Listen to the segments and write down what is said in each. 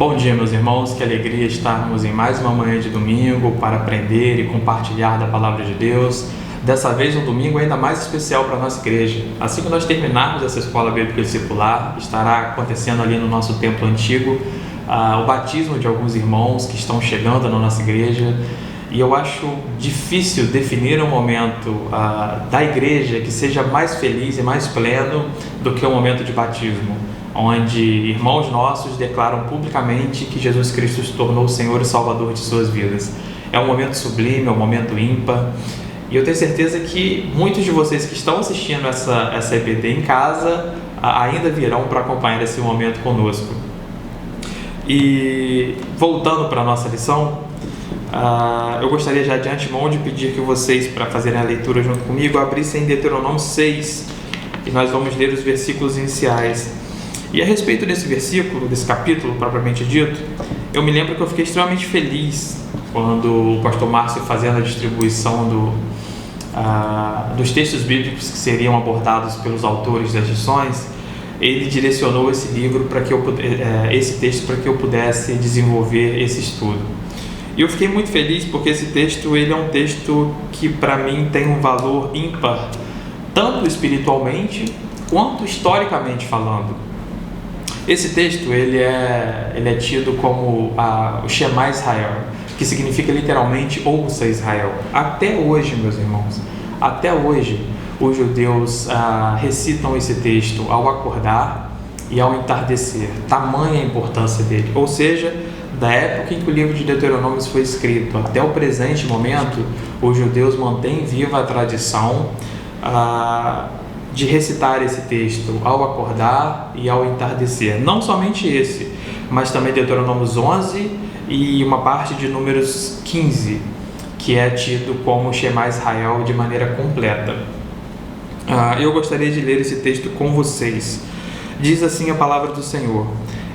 Bom dia, meus irmãos, que alegria estarmos em mais uma manhã de domingo para aprender e compartilhar da Palavra de Deus. Dessa vez, um domingo ainda mais especial para a nossa igreja. Assim que nós terminarmos essa escola bíblica discipular, estará acontecendo ali no nosso templo antigo o batismo de alguns irmãos que estão chegando na nossa igreja. E eu acho difícil definir um momento da igreja que seja mais feliz e mais pleno do que o momento de batismo, onde irmãos nossos declaram publicamente que Jesus Cristo se tornou o Senhor e Salvador de suas vidas. É um momento sublime, é um momento ímpar, e eu tenho certeza que muitos de vocês que estão assistindo essa EBD em casa ainda virão para acompanhar esse momento conosco. E voltando para a nossa lição, eu gostaria já de antemão de pedir que vocês, para fazerem a leitura junto comigo, abrissem Deuteronômio 6, e nós vamos ler os versículos iniciais. E a respeito desse versículo, desse capítulo propriamente dito, eu me lembro que eu fiquei extremamente feliz quando o pastor Márcio, fazendo a distribuição dos textos bíblicos que seriam abordados pelos autores das lições, ele direcionou esse livro esse texto para que eu pudesse desenvolver esse estudo. E eu fiquei muito feliz porque esse texto ele é um texto que para mim tem um valor ímpar, tanto espiritualmente quanto historicamente falando. Esse texto ele é tido como o Shema Israel, que significa literalmente ouça Israel. Até hoje, meus irmãos, até hoje os judeus recitam esse texto ao acordar e ao entardecer. Tamanha a importância dele. Ou seja, da época em que o livro de Deuteronômio foi escrito até o presente momento, os judeus mantêm viva a tradição de recitar esse texto ao acordar e ao entardecer. Não somente esse, mas também Deuteronômio 11 e uma parte de Números 15, que é tido como Shema Israel de maneira completa. Eu gostaria de ler esse texto com vocês. Diz assim a palavra do Senhor: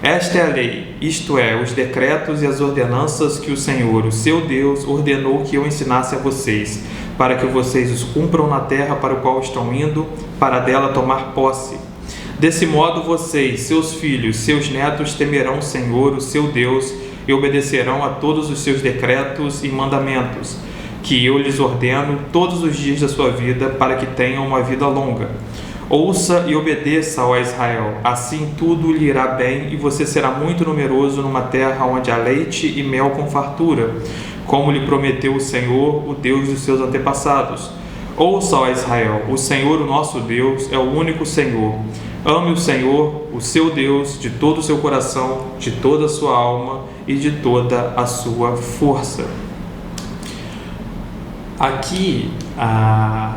Esta é a lei, isto é, os decretos e as ordenanças que o Senhor, o seu Deus, ordenou que eu ensinasse a vocês, para que vocês os cumpram na terra para o qual estão indo, para dela tomar posse. Desse modo vocês, seus filhos, seus netos temerão o Senhor, o seu Deus, e obedecerão a todos os seus decretos e mandamentos, que eu lhes ordeno todos os dias da sua vida, para que tenham uma vida longa. Ouça e obedeça, ó Israel, assim tudo lhe irá bem, e você será muito numeroso numa terra onde há leite e mel com fartura, como lhe prometeu o Senhor, o Deus dos seus antepassados. Ouça, ó Israel, o Senhor, o nosso Deus, é o único Senhor. Ame o Senhor, o seu Deus, de todo o seu coração, de toda a sua alma e de toda a sua força. Aqui,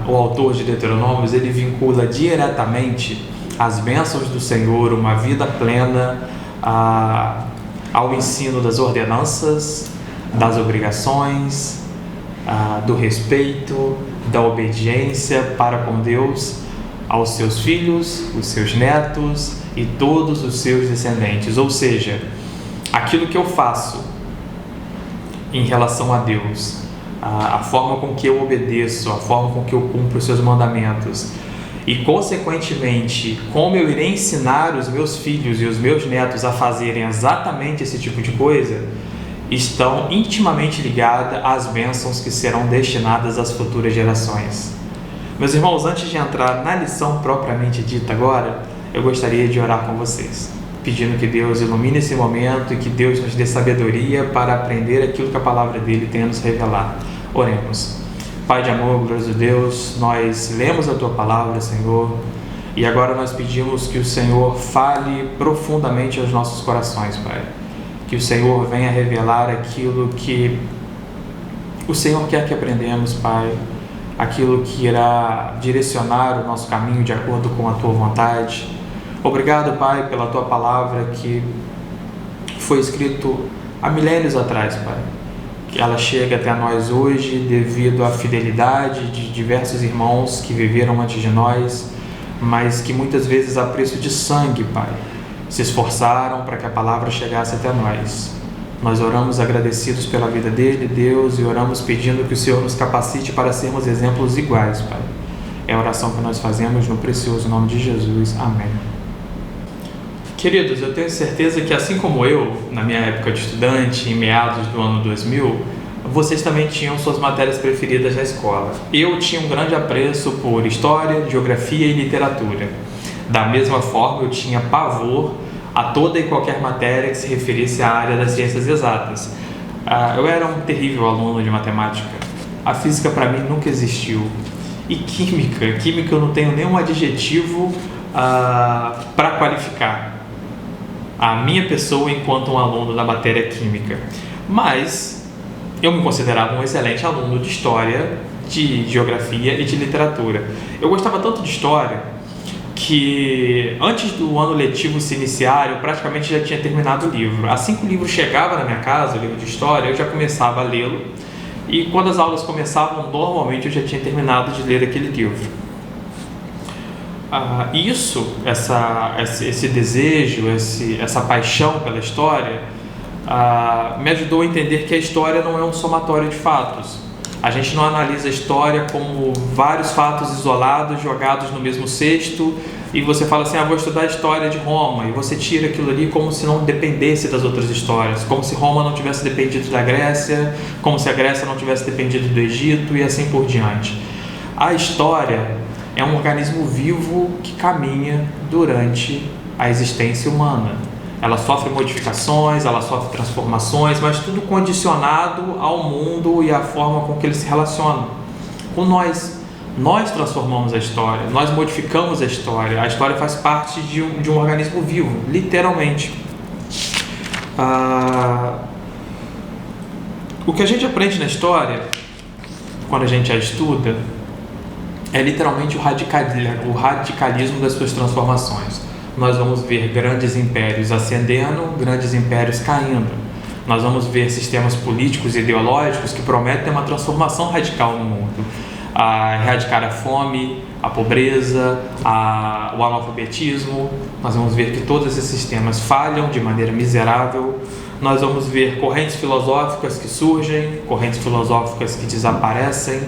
o autor de Deuteronômios, ele vincula diretamente as bênçãos do Senhor, uma vida plena, ao ensino das ordenanças, das obrigações, do respeito, da obediência para com Deus, aos seus filhos, os seus netos e todos os seus descendentes. Ou seja, aquilo que eu faço em relação a Deus, a forma com que eu obedeço, a forma com que eu cumpro os seus mandamentos e, consequentemente, como eu irei ensinar os meus filhos e os meus netos a fazerem exatamente esse tipo de coisa, estão intimamente ligadas às bênçãos que serão destinadas às futuras gerações. Meus irmãos, antes de entrar na lição propriamente dita agora, eu gostaria de orar com vocês, pedindo que Deus ilumine esse momento e que Deus nos dê sabedoria para aprender aquilo que a palavra dele tem a nos revelar. Oremos. Pai de amor, glorioso Deus, nós lemos a tua palavra, Senhor, e agora nós pedimos que o Senhor fale profundamente aos nossos corações, Pai. Que o Senhor venha revelar aquilo que o Senhor quer que aprendamos, Pai, aquilo que irá direcionar o nosso caminho de acordo com a tua vontade. Obrigado, Pai, pela tua palavra que foi escrito há milênios atrás, Pai. Que ela chega até nós hoje devido à fidelidade de diversos irmãos que viveram antes de nós, mas que muitas vezes a preço de sangue, Pai, se esforçaram para que a palavra chegasse até nós. Nós oramos agradecidos pela vida dele, Deus, e oramos pedindo que o Senhor nos capacite para sermos exemplos iguais, Pai. É a oração que nós fazemos no precioso nome de Jesus. Amém. Queridos, eu tenho certeza que assim como eu, na minha época de estudante, em meados do ano 2000, vocês também tinham suas matérias preferidas na escola. Eu tinha um grande apreço por história, geografia e literatura. Da mesma forma, eu tinha pavor a toda e qualquer matéria que se referisse à área das ciências exatas. Eu era um terrível aluno de matemática. A física para mim nunca existiu. E química eu não tenho nenhum adjetivo para qualificar a minha pessoa enquanto um aluno da matéria química. Mas eu me considerava um excelente aluno de história, de geografia e de literatura. Eu gostava tanto de história que antes do ano letivo se iniciar, eu praticamente já tinha terminado o livro. Assim que o livro chegava na minha casa, o livro de história, eu já começava a lê-lo. E quando as aulas começavam, normalmente eu já tinha terminado de ler aquele livro. Esse desejo, essa paixão pela história, me ajudou a entender que a história não é um somatório de fatos. A gente não analisa a história como vários fatos isolados jogados no mesmo cesto e você fala assim, vou estudar a história de Roma, e você tira aquilo ali como se não dependesse das outras histórias, como se Roma não tivesse dependido da Grécia, como se a Grécia não tivesse dependido do Egito e assim por diante. A história é um organismo vivo que caminha durante a existência humana. Ela sofre modificações, ela sofre transformações, mas tudo condicionado ao mundo e à forma com que ele se relaciona com nós. Nós transformamos a história, nós modificamos a história faz parte de um organismo vivo, literalmente. O que a gente aprende na história, quando a gente a estuda, é literalmente o radicalismo das suas transformações. Nós vamos ver grandes impérios ascendendo, grandes impérios caindo. Nós vamos ver sistemas políticos e ideológicos que prometem uma transformação radical no mundo. Erradicar a fome, a pobreza, o analfabetismo. Nós vamos ver que todos esses sistemas falham de maneira miserável. Nós vamos ver correntes filosóficas que surgem, correntes filosóficas que desaparecem.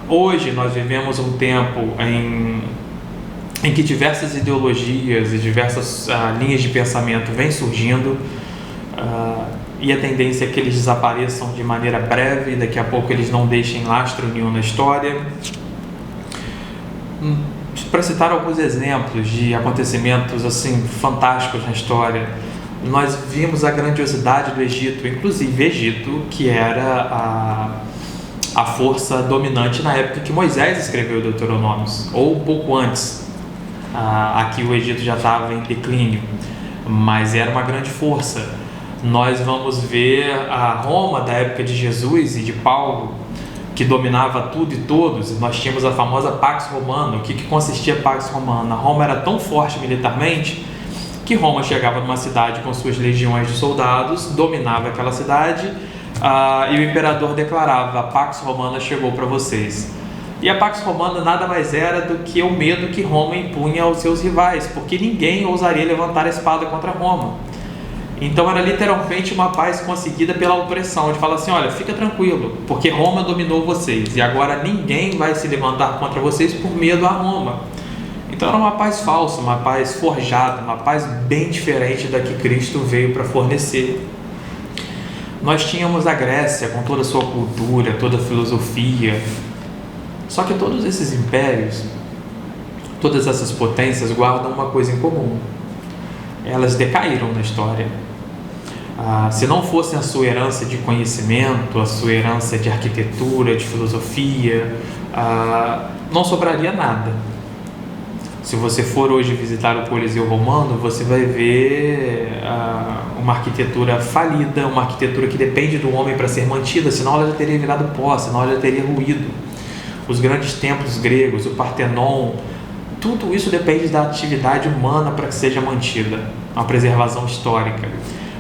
Hoje nós vivemos um tempo em que diversas ideologias e diversas linhas de pensamento vêm surgindo, e a tendência é que eles desapareçam de maneira breve e daqui a pouco eles não deixem lastro nenhum na história. Para citar alguns exemplos de acontecimentos assim fantásticos na história, nós vimos a grandiosidade do Egito, inclusive Egito, que era a força dominante na época que Moisés escreveu Deuteronômios, ou um pouco antes. Aqui o Egito já estava em declínio, mas era uma grande força. Nós vamos ver a Roma da época de Jesus e de Paulo, que dominava tudo e todos. Nós tínhamos a famosa Pax Romana. O que consistia a Pax Romana? Roma era tão forte militarmente que Roma chegava numa cidade com suas legiões de soldados, dominava aquela cidade, e o imperador declarava: a Pax Romana chegou para vocês. E a Pax Romana nada mais era do que o medo que Roma impunha aos seus rivais, porque ninguém ousaria levantar a espada contra Roma. Então era literalmente uma paz conseguida pela opressão, de falar assim: olha, fica tranquilo, porque Roma dominou vocês, e agora ninguém vai se levantar contra vocês por medo a Roma. Então era uma paz falsa, uma paz forjada, uma paz bem diferente da que Cristo veio para fornecer. Nós tínhamos a Grécia com toda a sua cultura, toda a filosofia. Só que todos esses impérios, todas essas potências guardam uma coisa em comum: elas decaíram na história. Se não fosse a sua herança de conhecimento, a sua herança de arquitetura, de filosofia, não sobraria nada. Se você for hoje visitar o Coliseu Romano, você vai ver uma arquitetura falida, uma arquitetura que depende do homem para ser mantida, senão ela já teria virado pó, senão ela já teria ruído. Os grandes templos gregos, o Partenon, tudo isso depende da atividade humana para que seja mantida, uma preservação histórica.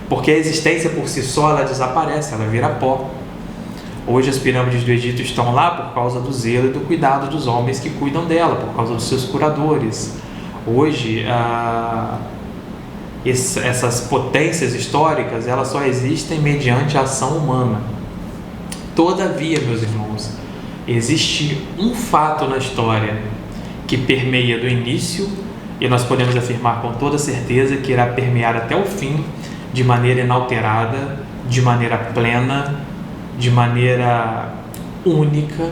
Porque a existência por si só, ela desaparece, ela vira pó. Hoje as pirâmides do Egito estão lá por causa do zelo e do cuidado dos homens que cuidam dela, por causa dos seus curadores. Hoje, essas potências históricas, elas só existem mediante a ação humana. Todavia, meus irmãos, existe um fato na história que permeia do início e nós podemos afirmar com toda certeza que irá permear até o fim, de maneira inalterada, de maneira plena, de maneira única,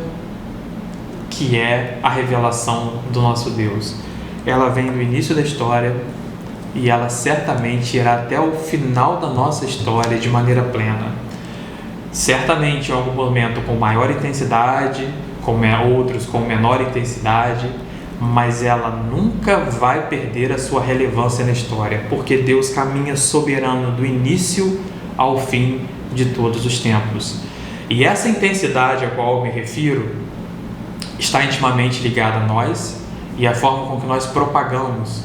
que é a revelação do nosso Deus. Ela vem do início da história e ela certamente irá até o final da nossa história de maneira plena. Certamente em algum momento com maior intensidade, outros com menor intensidade, mas ela nunca vai perder a sua relevância na história, porque Deus caminha soberano do início ao fim de todos os tempos. E essa intensidade a qual eu me refiro está intimamente ligada a nós e à forma com que nós propagamos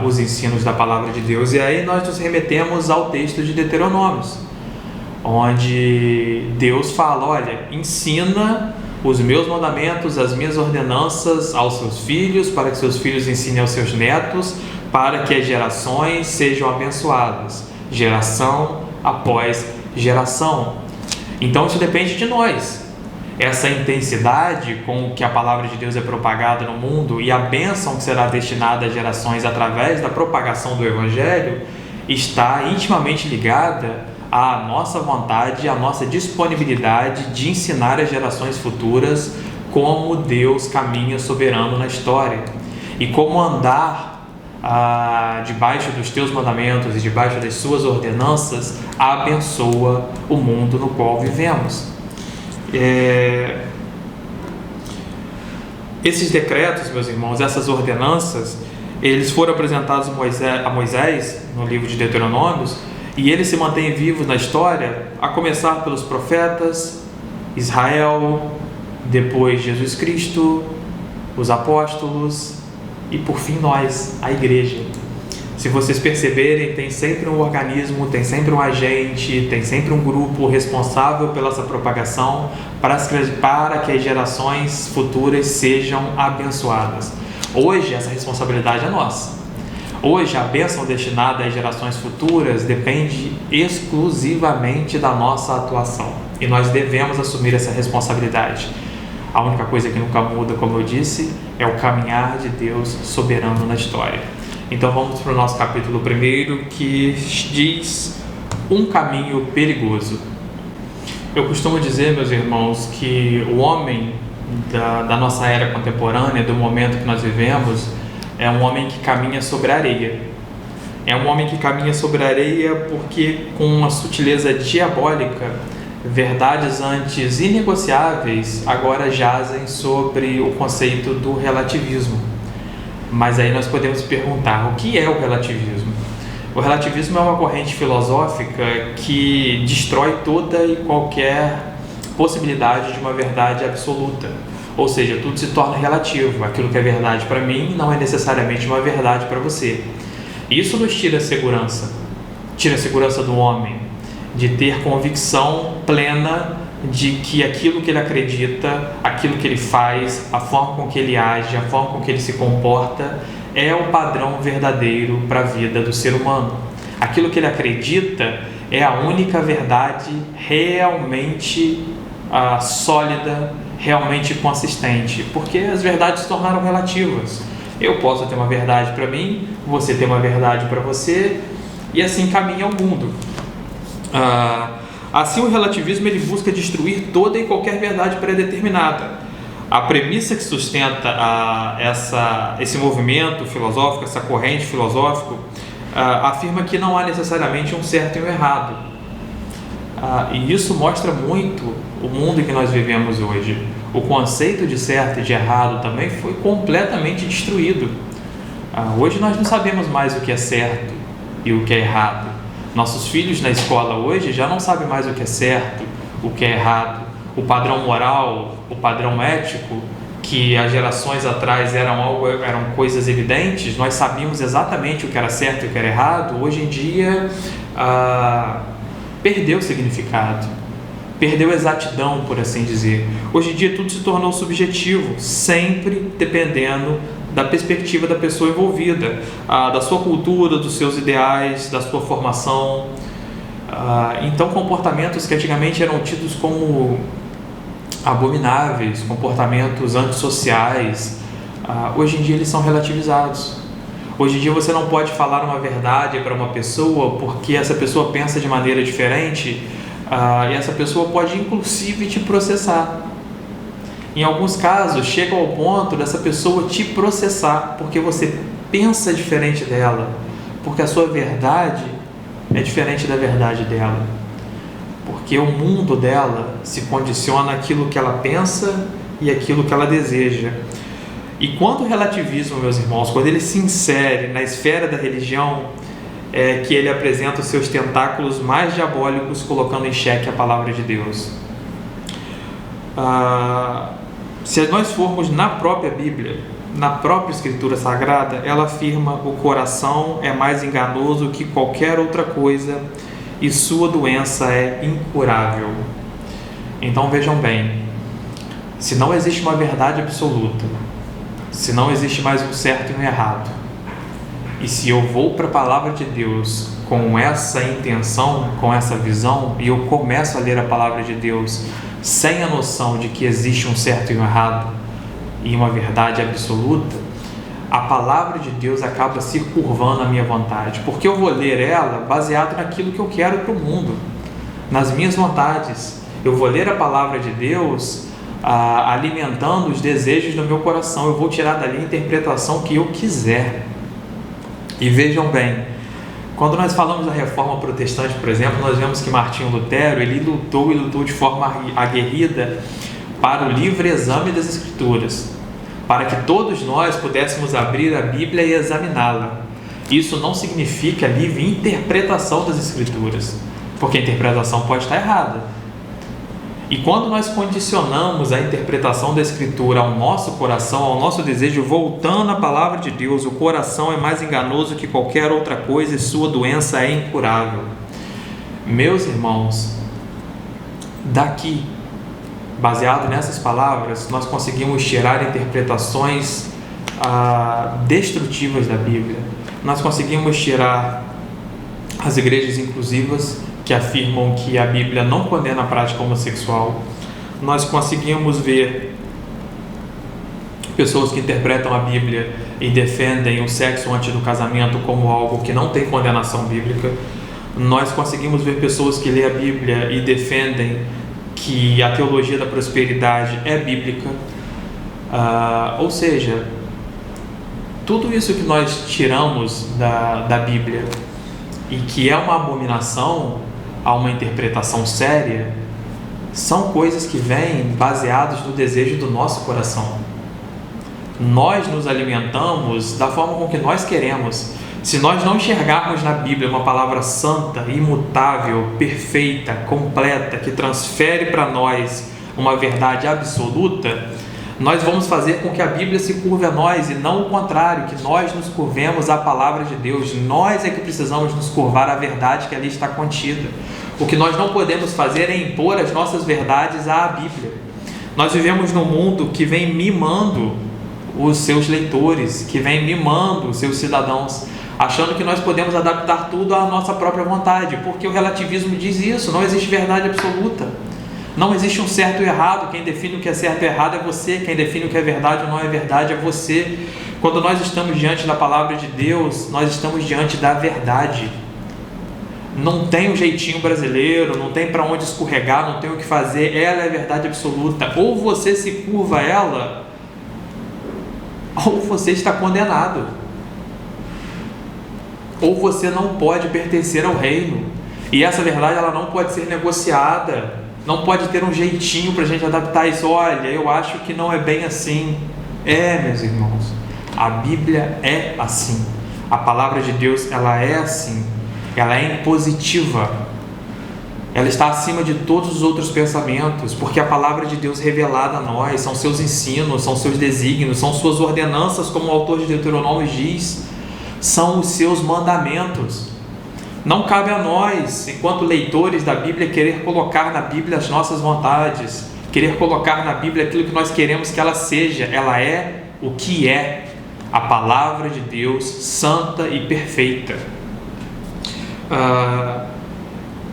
os ensinos da Palavra de Deus. E aí nós nos remetemos ao texto de Deuteronômios, onde Deus fala: olha, ensina os meus mandamentos, as minhas ordenanças aos seus filhos, para que seus filhos ensinem aos seus netos, para que as gerações sejam abençoadas, geração após geração. Então isso depende de nós. Essa intensidade com que a palavra de Deus é propagada no mundo e a bênção que será destinada às gerações através da propagação do Evangelho está intimamente ligada à nossa vontade, à nossa disponibilidade de ensinar às gerações futuras como Deus caminha soberano na história e como andar debaixo dos teus mandamentos e debaixo das suas ordenanças abençoa o mundo no qual vivemos. Esses decretos, meus irmãos, essas ordenanças, eles foram apresentados a Moisés no livro de Deuteronômios, e eles se mantêm vivos na história, a começar pelos profetas, Israel, depois Jesus Cristo, os apóstolos e por fim nós, a igreja. Se vocês perceberem, tem sempre um organismo, tem sempre um agente, tem sempre um grupo responsável pela essa propagação para que as gerações futuras sejam abençoadas. Hoje essa responsabilidade é nossa. Hoje a bênção destinada às gerações futuras depende exclusivamente da nossa atuação e nós devemos assumir essa responsabilidade. A única coisa que nunca muda, como eu disse, é o caminhar de Deus soberano na história. Então vamos para o nosso capítulo 1, que diz um caminho perigoso. Eu costumo dizer, meus irmãos, que o homem da nossa era contemporânea, do momento que nós vivemos, é um homem que caminha sobre a areia. É um homem que caminha sobre a areia porque, com uma sutileza diabólica, verdades antes inegociáveis agora jazem sobre o conceito do relativismo. Mas aí nós podemos perguntar: o que é o relativismo? O relativismo é uma corrente filosófica que destrói toda e qualquer possibilidade de uma verdade absoluta. Ou seja, tudo se torna relativo. Aquilo que é verdade para mim não é necessariamente uma verdade para você. Isso nos tira a segurança do homem, de ter convicção plena de que aquilo que ele acredita, aquilo que ele faz, a forma com que ele age, a forma com que ele se comporta, é o padrão verdadeiro para a vida do ser humano. Aquilo que ele acredita é a única verdade realmente sólida, realmente consistente, porque as verdades se tornaram relativas. Eu posso ter uma verdade para mim, você tem uma verdade para você, e assim caminha o mundo. Assim, o relativismo ele busca destruir toda e qualquer verdade pré-determinada. A premissa que sustenta esse movimento filosófico, essa corrente filosófica, afirma que não há necessariamente um certo e um errado. E isso mostra muito o mundo em que nós vivemos hoje. O conceito de certo e de errado também foi completamente destruído. Hoje nós não sabemos mais o que é certo e o que é errado. Nossos filhos na escola hoje já não sabem mais o que é certo, o que é errado. O padrão moral, o padrão ético, que as gerações atrás eram coisas evidentes, nós sabíamos exatamente o que era certo e o que era errado. Hoje em dia perdeu o significado, perdeu a exatidão, por assim dizer. Hoje em dia tudo se tornou subjetivo, sempre dependendo da perspectiva da pessoa envolvida, da sua cultura, dos seus ideais, da sua formação. Então, comportamentos que antigamente eram tidos como abomináveis, comportamentos antissociais, hoje em dia eles são relativizados. Hoje em dia você não pode falar uma verdade para uma pessoa porque essa pessoa pensa de maneira diferente, e essa pessoa pode inclusive te processar. Em alguns casos chega ao ponto dessa pessoa te processar porque você pensa diferente dela, porque a sua verdade é diferente da verdade dela, porque o mundo dela se condiciona àquilo que ela pensa e àquilo que ela deseja. E quando o relativismo, meus irmãos, quando ele se insere na esfera da religião, é que ele apresenta os seus tentáculos mais diabólicos, colocando em xeque a palavra de Deus. Se nós formos na própria Bíblia, na própria Escritura Sagrada, ela afirma: o coração é mais enganoso que qualquer outra coisa e sua doença é incurável. Então vejam bem, se não existe uma verdade absoluta, se não existe mais um certo e um errado, e se eu vou para a palavra de Deus com essa intenção, com essa visão, e eu começo a ler a palavra de Deus sem a noção de que existe um certo e um errado e uma verdade absoluta, a palavra de Deus acaba se curvando à minha vontade, porque eu vou ler ela baseado naquilo que eu quero para o mundo, nas minhas vontades. Eu vou ler a palavra de Deus alimentando os desejos do meu coração. Eu vou tirar dali a interpretação que eu quiser. E vejam bem, quando nós falamos da Reforma Protestante, por exemplo, nós vemos que Martinho Lutero, ele lutou de forma aguerrida para o livre exame das Escrituras, para que todos nós pudéssemos abrir a Bíblia e examiná-la. Isso não significa livre interpretação das Escrituras, porque a interpretação pode estar errada. E quando nós condicionamos a interpretação da Escritura ao nosso coração, ao nosso desejo, voltando à palavra de Deus, o coração é mais enganoso que qualquer outra coisa e sua doença é incurável. Meus irmãos, daqui, baseado nessas palavras, nós conseguimos tirar interpretações destrutivas da Bíblia. Nós conseguimos tirar as igrejas inclusivas, que afirmam que a Bíblia não condena a prática homossexual. Nós conseguimos ver pessoas que interpretam a Bíblia e defendem o sexo antes do casamento como algo que não tem condenação bíblica. Nós conseguimos ver pessoas que lêem a Bíblia e defendem que a teologia da prosperidade é bíblica. Ou seja, tudo isso que nós tiramos da Bíblia e que é uma abominação a uma interpretação séria, são coisas que vêm baseadas no desejo do nosso coração. Nós nos alimentamos da forma com que nós queremos. Se nós não enxergarmos na Bíblia uma palavra santa, imutável, perfeita, completa, que transfere para nós uma verdade absoluta, nós vamos fazer com que a Bíblia se curve a nós e não o contrário, que nós nos curvemos à palavra de Deus. Nós é que precisamos nos curvar à verdade que ali está contida. O que nós não podemos fazer é impor as nossas verdades à Bíblia. Nós vivemos num mundo que vem mimando os seus leitores, que vem mimando os seus cidadãos, achando que nós podemos adaptar tudo à nossa própria vontade, porque o relativismo diz isso: não existe verdade absoluta. Não existe um certo e errado. Quem define o que é certo e errado é você. Quem define o que é verdade ou não é verdade é você. Quando nós estamos diante da palavra de Deus, nós estamos diante da verdade. Não tem um jeitinho brasileiro, não tem para onde escorregar, não tem o que fazer. Ela é a verdade absoluta. Ou você se curva a ela, ou você está condenado. Ou você não pode pertencer ao reino. E essa verdade ela não pode ser negociada. Não pode ter um jeitinho para a gente adaptar isso. Olha, eu acho que não é bem assim. Meus irmãos, a Bíblia é assim. A palavra de Deus, ela é assim. Ela é impositiva. Ela está acima de todos os outros pensamentos, porque a palavra de Deus revelada a nós são seus ensinos, são seus desígnios, são suas ordenanças, como o autor de Deuteronômio diz, são os seus mandamentos. Não cabe a nós, enquanto leitores da Bíblia, querer colocar na Bíblia as nossas vontades, querer colocar na Bíblia aquilo que nós queremos que ela seja. Ela é o que é, a palavra de Deus, santa e perfeita.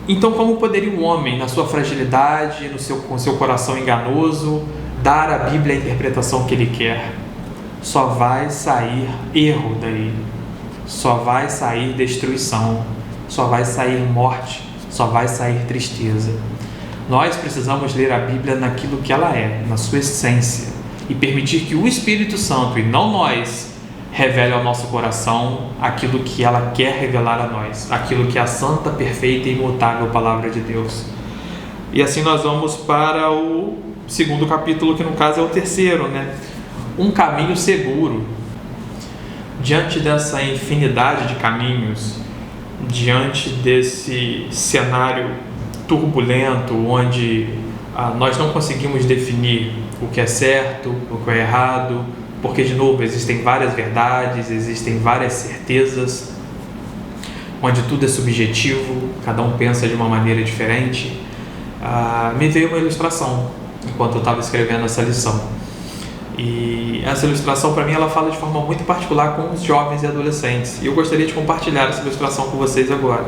Então, como poderia um homem, na sua fragilidade, com seu coração enganoso, dar à Bíblia a interpretação que ele quer? Só vai sair erro daí. só vai sair destruição, só vai sair morte, só vai sair tristeza. Nós precisamos ler a Bíblia naquilo que ela é, na sua essência, e permitir que o Espírito Santo, e não nós, revele ao nosso coração aquilo que ela quer revelar a nós, aquilo que é a santa, perfeita e imutável Palavra de Deus. E assim nós vamos para o segundo capítulo, que no caso é o terceiro, né? Um caminho seguro. Diante dessa infinidade de caminhos, diante desse cenário turbulento, onde nós não conseguimos definir o que é certo, o que é errado, porque, de novo, existem várias verdades, existem várias certezas, onde tudo é subjetivo, cada um pensa de uma maneira diferente. Me veio uma ilustração enquanto eu estava escrevendo essa lição. E essa ilustração, para mim, ela fala de forma muito particular com os jovens e adolescentes. E eu gostaria de compartilhar essa ilustração com vocês agora.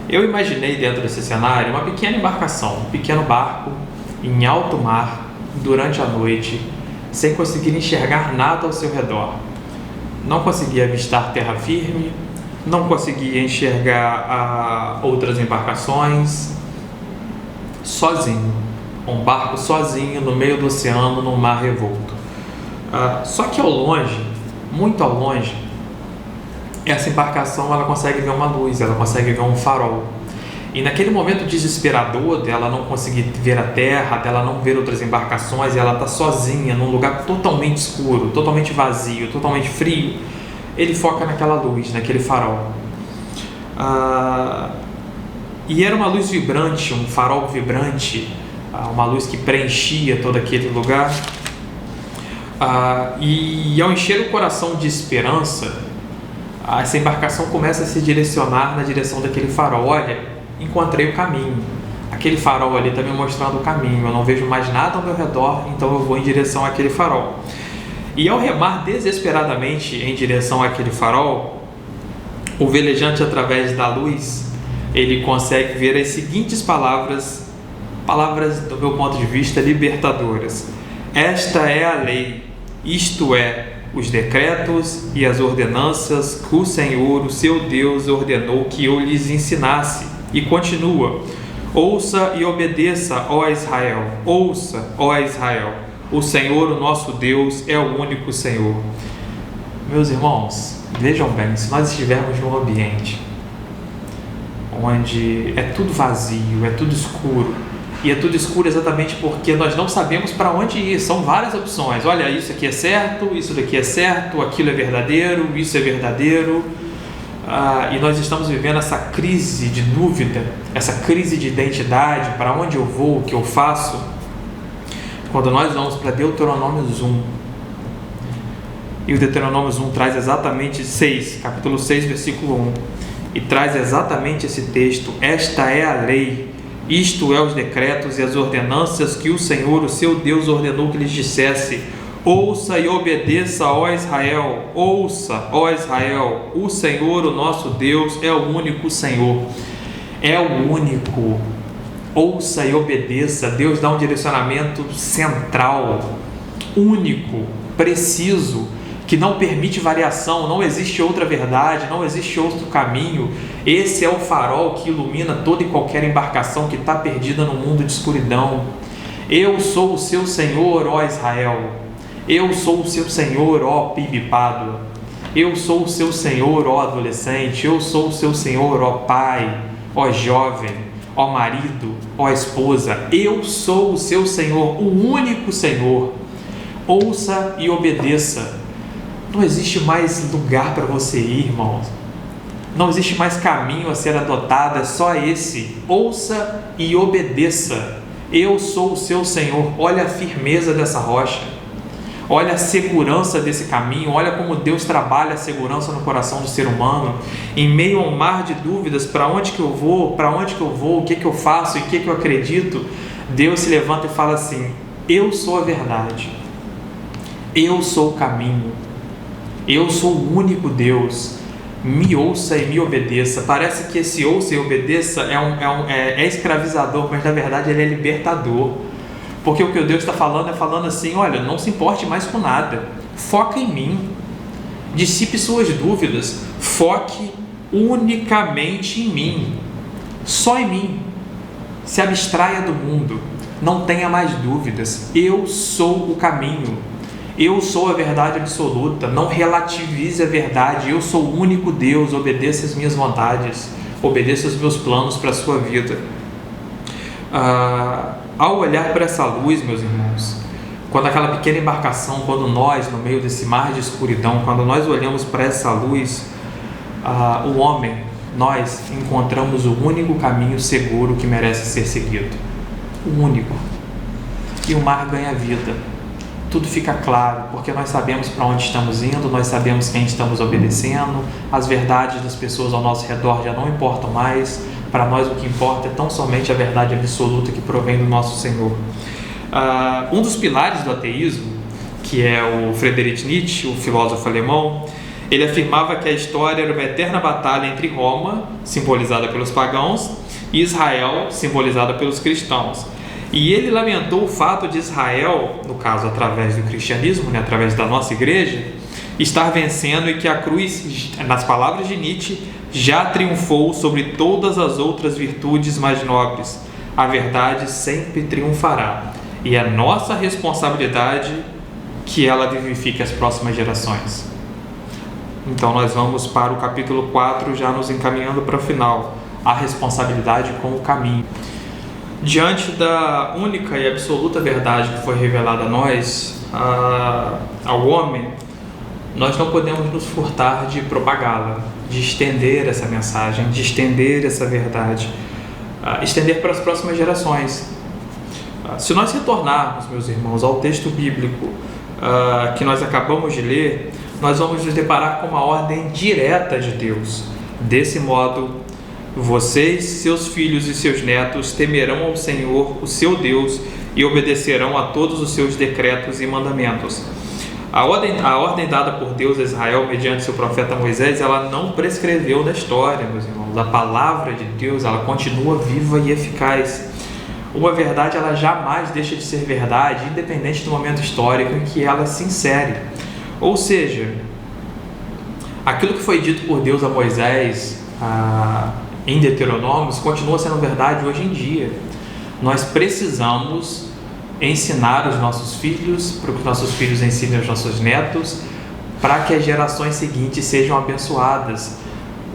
Eu imaginei dentro desse cenário uma pequena embarcação, um pequeno barco em alto mar, durante a noite, sem conseguir enxergar nada ao seu redor. Não conseguia avistar terra firme, não conseguia enxergar outras embarcações, sozinho, um barco sozinho no meio do oceano, num mar revolto. Só que ao longe, muito ao longe, essa embarcação ela consegue ver uma luz, ela consegue ver um farol. E naquele momento desesperador dela não conseguir ver a terra, dela não ver outras embarcações, ela está sozinha num lugar totalmente escuro, totalmente vazio, totalmente frio, ele foca naquela luz, naquele farol. E era uma luz vibrante, um farol vibrante, uma luz que preenchia todo aquele lugar. E ao encher o coração de esperança, essa embarcação começa a se direcionar na direção daquele farol. Olha, encontrei o caminho, aquele farol ali está me mostrando o caminho, eu não vejo mais nada ao meu redor, então eu vou em direção àquele farol. E ao remar desesperadamente em direção àquele farol, o velejante, através da luz, ele consegue ver as seguintes palavras do meu ponto de vista libertadoras: esta é a lei, isto é, os decretos e as ordenanças que o Senhor, o seu Deus, ordenou que eu lhes ensinasse. E continua: ouça e obedeça, ó Israel, ouça, ó Israel, o Senhor, o nosso Deus, é o único Senhor. Meus irmãos, vejam bem, se nós estivermos num ambiente onde é tudo vazio, é tudo escuro, e é tudo escuro exatamente porque nós não sabemos para onde ir, são várias opções. Olha, isso aqui é certo, isso daqui é certo, aquilo é verdadeiro, isso é verdadeiro. E nós estamos vivendo essa crise de dúvida, essa crise de identidade, para onde eu vou, o que eu faço. Quando nós vamos para Deuteronômio 1, e o Deuteronômio 1 traz exatamente capítulo 6, versículo 1, e traz exatamente esse texto: esta é a lei, isto é os decretos e as ordenanças que o Senhor, o seu Deus, ordenou que lhes dissesse. Ouça e obedeça, ó Israel, ouça, ó Israel, o Senhor, o nosso Deus, é o único Senhor, é o único. Ouça e obedeça. Deus dá um direcionamento central, único, preciso, que não permite variação, não existe outra verdade, não existe outro caminho. Esse é o farol que ilumina toda e qualquer embarcação que está perdida no mundo de escuridão. Eu sou o seu Senhor, ó Israel. Eu sou o seu Senhor, ó Pibipado. Eu sou o seu Senhor, ó adolescente. Eu sou o seu Senhor, ó pai, ó jovem, ó marido, ó esposa. Eu sou o seu Senhor, o único Senhor. Ouça e obedeça. Não existe mais lugar para você ir, irmãos. Não existe mais caminho a ser adotado, é só esse. Ouça e obedeça. Eu sou o seu Senhor. Olha a firmeza dessa rocha. Olha a segurança desse caminho, olha como Deus trabalha a segurança no coração do ser humano. Em meio a um mar de dúvidas, para onde que eu vou, o que eu faço, em que eu acredito, Deus se levanta e fala assim: eu sou a verdade, eu sou o caminho, eu sou o único Deus, me ouça e me obedeça. Parece que esse ouça e obedeça é escravizador, mas na verdade ele é libertador. Porque o que Deus está falando é falando assim: olha, não se importe mais com nada, foca em mim. Dissipe suas dúvidas, foque unicamente em mim, só em mim. Se abstraia do mundo, não tenha mais dúvidas. Eu sou o caminho, eu sou a verdade absoluta. Não relativize a verdade. Eu sou o único Deus. Obedeça as minhas vontades, obedeça os meus planos para a sua vida. Ao olhar para essa luz, meus irmãos, quando aquela pequena embarcação, quando nós, no meio desse mar de escuridão, quando nós olhamos para essa luz, o homem, nós encontramos o único caminho seguro que merece ser seguido. O único. E o mar ganha vida. Tudo fica claro, porque nós sabemos para onde estamos indo, nós sabemos quem estamos obedecendo, as verdades das pessoas ao nosso redor já não importam mais. Para nós o que importa é tão somente a verdade absoluta que provém do nosso Senhor. Um dos pilares do ateísmo, que é o Friedrich Nietzsche, o filósofo alemão, ele afirmava que a história era uma eterna batalha entre Roma, simbolizada pelos pagãos, e Israel, simbolizada pelos cristãos. E ele lamentou o fato de Israel, no caso através do cristianismo, através da nossa igreja, estar vencendo, e que a cruz, nas palavras de Nietzsche, já triunfou sobre todas as outras virtudes mais nobres. A verdade sempre triunfará, e é nossa responsabilidade que ela vivifique as próximas gerações. Então nós vamos para o capítulo 4, já nos encaminhando para o final, a responsabilidade com o caminho. Diante da única e absoluta verdade que foi revelada a nós, ao homem, nós não podemos nos furtar de propagá-la, de estender essa mensagem, de estender essa verdade, estender para as próximas gerações. Se nós retornarmos, meus irmãos, ao texto bíblico que nós acabamos de ler, nós vamos nos deparar com uma ordem direta de Deus. Desse modo, vocês, seus filhos e seus netos temerão ao Senhor, o seu Deus, e obedecerão a todos os seus decretos e mandamentos. A ordem dada por Deus a Israel mediante seu profeta Moisés, ela não prescreveu da história, meus irmãos. A palavra de Deus, ela continua viva e eficaz. Uma verdade, ela jamais deixa de ser verdade, independente do momento histórico em que ela se insere. Ou seja, aquilo que foi dito por Deus a Moisés em Deuteronômio continua sendo verdade hoje em dia. Nós precisamos ensinar os nossos filhos, para que os nossos filhos ensinem os nossos netos, para que as gerações seguintes sejam abençoadas.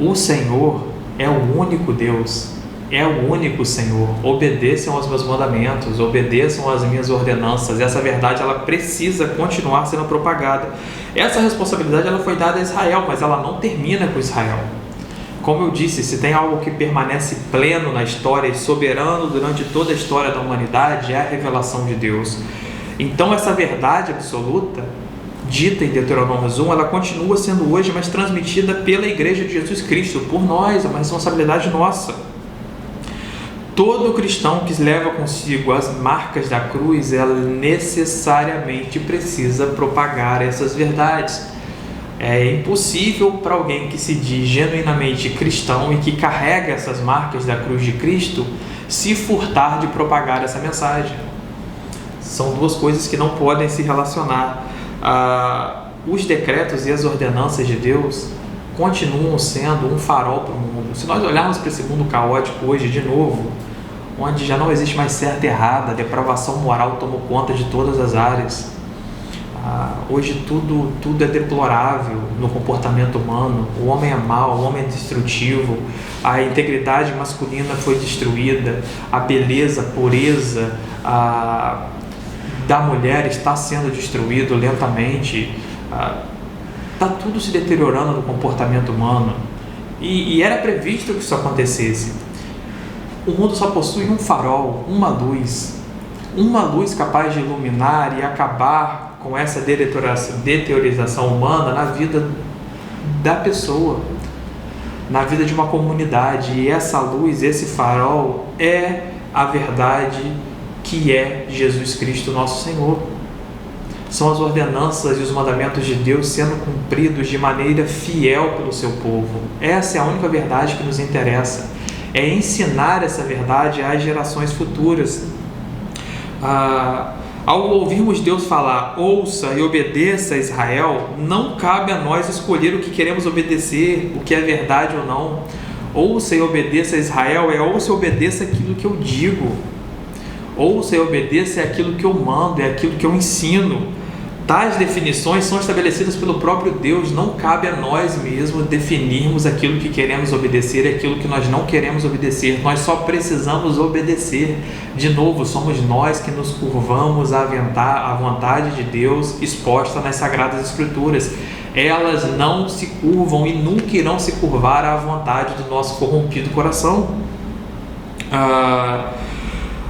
O Senhor é o único Deus, é o único Senhor. Obedeçam aos meus mandamentos, obedeçam às minhas ordenanças. Essa verdade, ela precisa continuar sendo propagada. Essa responsabilidade, ela foi dada a Israel, mas ela não termina com Israel. Como eu disse, se tem algo que permanece pleno na história e soberano durante toda a história da humanidade, é a revelação de Deus. Então essa verdade absoluta, dita em Deuteronômio 1, ela continua sendo hoje, mas transmitida pela Igreja de Jesus Cristo, por nós, é uma responsabilidade nossa. Todo cristão que leva consigo as marcas da cruz, ela necessariamente precisa propagar essas verdades. É impossível para alguém que se diz genuinamente cristão e que carrega essas marcas da cruz de Cristo se furtar de propagar essa mensagem. São duas coisas que não podem se relacionar. Os decretos e as ordenanças de Deus continuam sendo um farol para o mundo. Se nós olharmos para esse mundo caótico hoje de novo, onde já não existe mais certo e errado, a depravação moral tomou conta de todas as áreas. Hoje tudo é deplorável no comportamento humano. O homem é mau, o homem é destrutivo, a integridade masculina foi destruída, a beleza, a pureza da mulher está sendo destruído lentamente. Está tudo se deteriorando no comportamento humano, e era previsto que isso acontecesse. O mundo só possui um farol, uma luz capaz de iluminar e acabar com essa deteriorização humana na vida da pessoa, na vida de uma comunidade. E essa luz, esse farol é a verdade, que é Jesus Cristo, nosso Senhor. São as ordenanças e os mandamentos de Deus sendo cumpridos de maneira fiel pelo seu povo. Essa é a única verdade que nos interessa. É ensinar essa verdade às gerações futuras. Ao ouvirmos Deus falar, ouça e obedeça a Israel, não cabe a nós escolher o que queremos obedecer, o que é verdade ou não. Ouça e obedeça a Israel ouça e obedeça aquilo que eu digo. Ouça e obedeça aquilo que eu mando, é aquilo que eu ensino. Tais definições são estabelecidas pelo próprio Deus, não cabe a nós mesmos definirmos aquilo que queremos obedecer e aquilo que nós não queremos obedecer, nós só precisamos obedecer. De novo, somos nós que nos curvamos à vontade de Deus exposta nas Sagradas Escrituras. Elas não se curvam e nunca irão se curvar à vontade do nosso corrompido coração.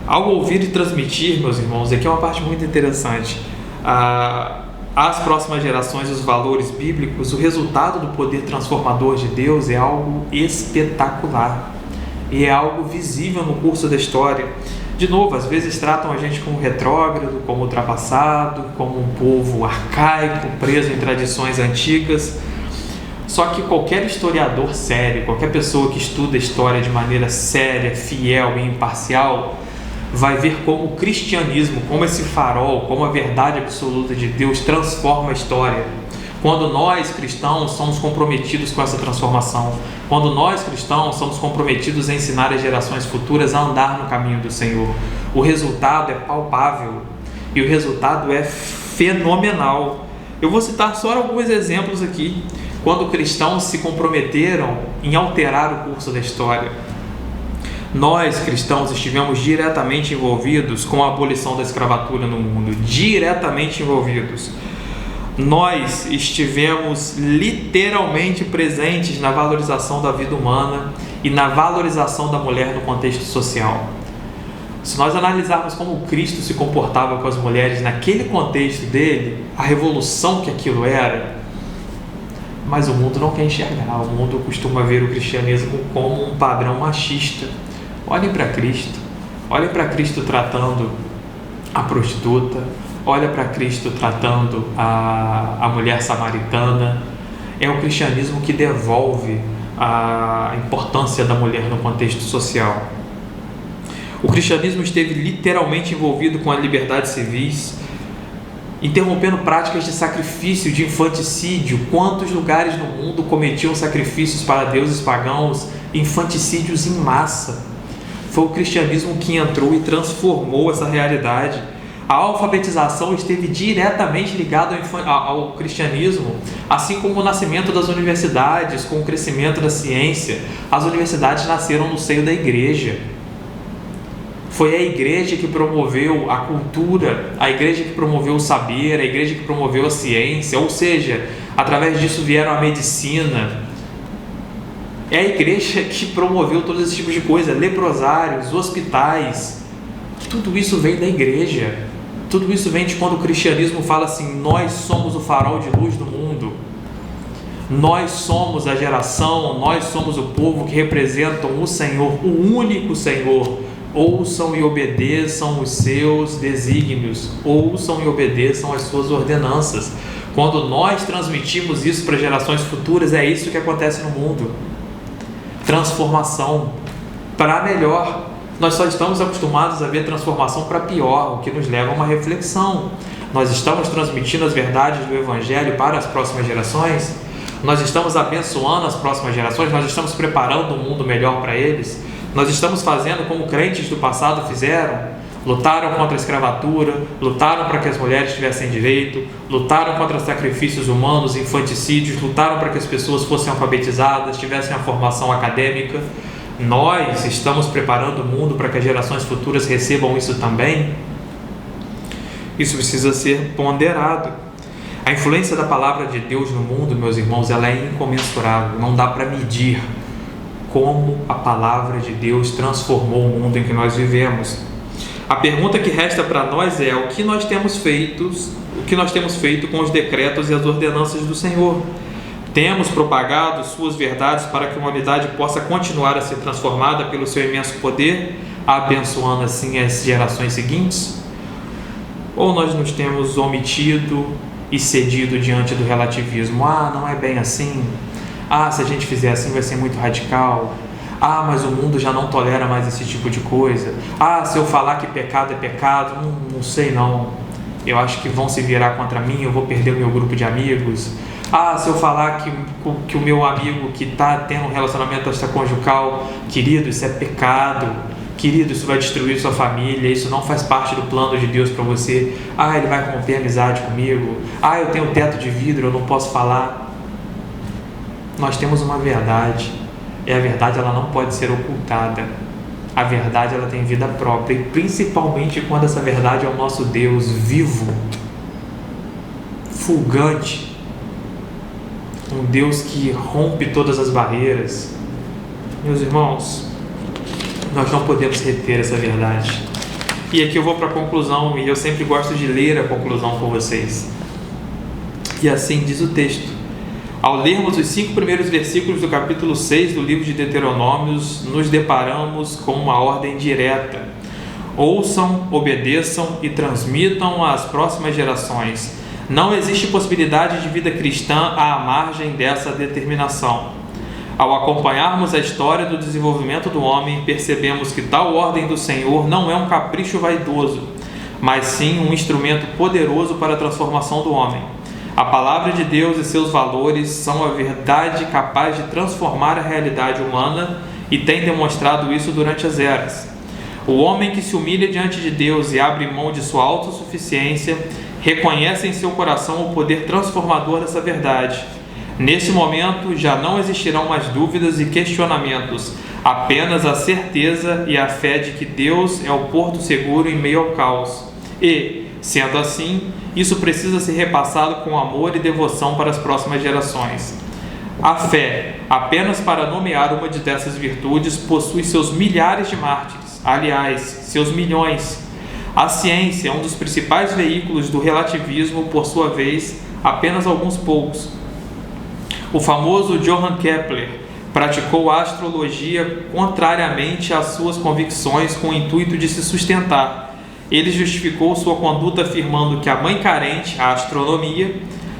Ao ouvir e transmitir, meus irmãos, aqui é uma parte muito interessante, às próximas gerações os valores bíblicos, o resultado do poder transformador de Deus é algo espetacular e é algo visível no curso da história. De novo, às vezes tratam a gente como retrógrado, como ultrapassado, como um povo arcaico, preso em tradições antigas. Só que qualquer historiador sério, qualquer pessoa que estuda a história de maneira séria, fiel e imparcial, vai ver como o cristianismo, como esse farol, como a verdade absoluta de Deus transforma a história. Quando nós cristãos somos comprometidos com essa transformação, quando nós cristãos somos comprometidos a ensinar as gerações futuras a andar no caminho do Senhor, o resultado é palpável e o resultado é fenomenal. Eu vou citar só alguns exemplos aqui, quando cristãos se comprometeram em alterar o curso da história. Nós, cristãos, estivemos diretamente envolvidos com a abolição da escravatura no mundo, diretamente envolvidos. Nós estivemos literalmente presentes na valorização da vida humana e na valorização da mulher no contexto social. Se nós analisarmos como Cristo se comportava com as mulheres naquele contexto dele, a revolução que aquilo era, mas o mundo não quer enxergar, o mundo costuma ver o cristianismo como um padrão machista. Olhem para Cristo tratando a prostituta, olha para Cristo tratando a mulher samaritana. É o cristianismo que devolve a importância da mulher no contexto social. O cristianismo esteve literalmente envolvido com as liberdades civis, interrompendo práticas de sacrifício, de infanticídio. Quantos lugares no mundo cometiam sacrifícios para deuses pagãos, infanticídios em massa? Foi o cristianismo que entrou e transformou essa realidade. A alfabetização esteve diretamente ligada ao cristianismo, assim como o nascimento das universidades, com o crescimento da ciência. As universidades nasceram no seio da igreja. Foi a igreja que promoveu a cultura, a igreja que promoveu o saber, a igreja que promoveu a ciência, ou seja, através disso vieram a medicina. É a igreja que promoveu todos esses tipos de coisa, leprosários, hospitais. Tudo isso vem da igreja. Tudo isso vem de quando o cristianismo fala assim: nós somos o farol de luz do mundo. Nós somos a geração, nós somos o povo que representam o Senhor, o único Senhor. Ouçam e obedeçam os seus desígnios, ouçam e obedeçam as suas ordenanças. Quando nós transmitimos isso para gerações futuras, é isso que acontece no mundo. Transformação para melhor. Nós só estamos acostumados a ver transformação para pior, o que nos leva a uma reflexão. Nós estamos transmitindo as verdades do Evangelho para as próximas gerações? Nós estamos abençoando as próximas gerações? Nós estamos preparando um mundo melhor para eles? Nós estamos fazendo como crentes do passado fizeram? Lutaram contra a escravatura, lutaram para que as mulheres tivessem direito, lutaram contra sacrifícios humanos, infanticídios, lutaram para que as pessoas fossem alfabetizadas, tivessem a formação acadêmica. Nós estamos preparando o mundo para que as gerações futuras recebam isso também? Isso precisa ser ponderado. A influência da palavra de Deus no mundo, meus irmãos, ela é incomensurável. Não dá para medir como a palavra de Deus transformou o mundo em que nós vivemos. A pergunta que resta para nós é: o que nós temos feito com os decretos e as ordenanças do Senhor? Temos propagado suas verdades para que a humanidade possa continuar a ser transformada pelo seu imenso poder, abençoando assim as gerações seguintes? Ou nós nos temos omitido e cedido diante do relativismo? Não é bem assim. Se a gente fizer assim vai ser muito radical. Mas o mundo já não tolera mais esse tipo de coisa. Se eu falar que pecado é pecado, não sei não. eu acho que vão se virar contra mim, eu vou perder o meu grupo de amigos. Ah, se eu falar que o meu amigo que está tendo um relacionamento extraconjugal, querido, isso é pecado. Querido, isso vai destruir sua família, isso não faz parte do plano de Deus para você. Ah, ele vai romper amizade comigo. Ah, eu tenho teto de vidro, eu não posso falar. Nós temos uma verdade, e a verdade ela não pode ser ocultada. A verdade ela tem vida própria, e principalmente quando essa verdade é o nosso Deus vivo, fulgante, um Deus que rompe todas as barreiras. Meus irmãos, nós não podemos reter essa verdade. E aqui eu vou para a conclusão, e eu sempre gosto de ler a conclusão com vocês. E assim diz o texto. Ao lermos os 5 primeiros versículos do capítulo 6 do livro de Deuteronômios, nos deparamos com uma ordem direta. Ouçam, obedeçam e transmitam às próximas gerações. Não existe possibilidade de vida cristã à margem dessa determinação. Ao acompanharmos a história do desenvolvimento do homem, percebemos que tal ordem do Senhor não é um capricho vaidoso, mas sim um instrumento poderoso para a transformação do homem. A palavra de Deus e seus valores são a verdade capaz de transformar a realidade humana e tem demonstrado isso durante as eras. O homem que se humilha diante de Deus e abre mão de sua autossuficiência, reconhece em seu coração o poder transformador dessa verdade. Neste momento, já não existirão mais dúvidas e questionamentos, apenas a certeza e a fé de que Deus é o porto seguro em meio ao caos. E, sendo assim, isso precisa ser repassado com amor e devoção para as próximas gerações. A fé, apenas para nomear uma dessas virtudes, possui seus milhares de mártires, aliás, seus milhões. A ciência é um dos principais veículos do relativismo, por sua vez, apenas alguns poucos. O famoso Johann Kepler praticou a astrologia contrariamente às suas convicções com o intuito de se sustentar. Ele justificou sua conduta afirmando que a mãe carente, a astronomia,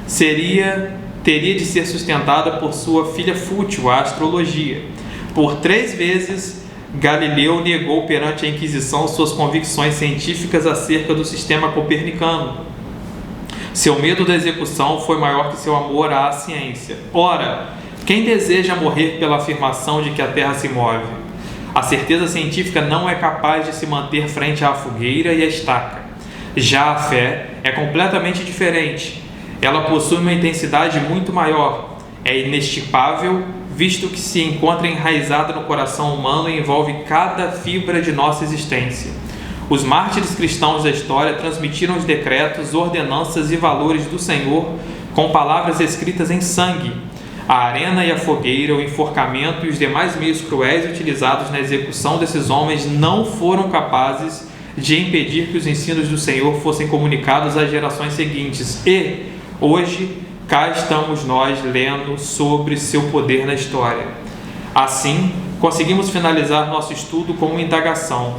teria de ser sustentada por sua filha fútil, a astrologia. Por 3 vezes, Galileu negou perante a Inquisição suas convicções científicas acerca do sistema copernicano. Seu medo da execução foi maior que seu amor à ciência. Ora, quem deseja morrer pela afirmação de que a Terra se move? A certeza científica não é capaz de se manter frente à fogueira e à estaca. Já a fé é completamente diferente. Ela possui uma intensidade muito maior. É inextirpável, visto que se encontra enraizada no coração humano e envolve cada fibra de nossa existência. Os mártires cristãos da história transmitiram os decretos, ordenanças e valores do Senhor com palavras escritas em sangue. A arena e a fogueira, o enforcamento e os demais meios cruéis utilizados na execução desses homens não foram capazes de impedir que os ensinos do Senhor fossem comunicados às gerações seguintes. E, hoje, cá estamos nós lendo sobre seu poder na história. Assim, conseguimos finalizar nosso estudo com uma indagação: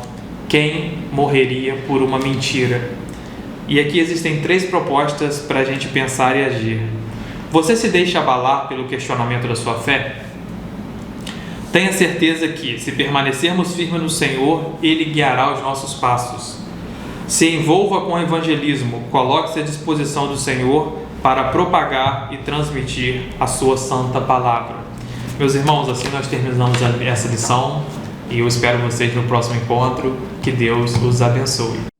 quem morreria por uma mentira? E aqui existem 3 propostas para a gente pensar e agir. Você se deixa abalar pelo questionamento da sua fé? Tenha certeza que, se permanecermos firmes no Senhor, Ele guiará os nossos passos. Se envolva com o evangelismo, coloque-se à disposição do Senhor para propagar e transmitir a sua santa palavra. Meus irmãos, assim nós terminamos essa lição e eu espero vocês no próximo encontro. Que Deus os abençoe.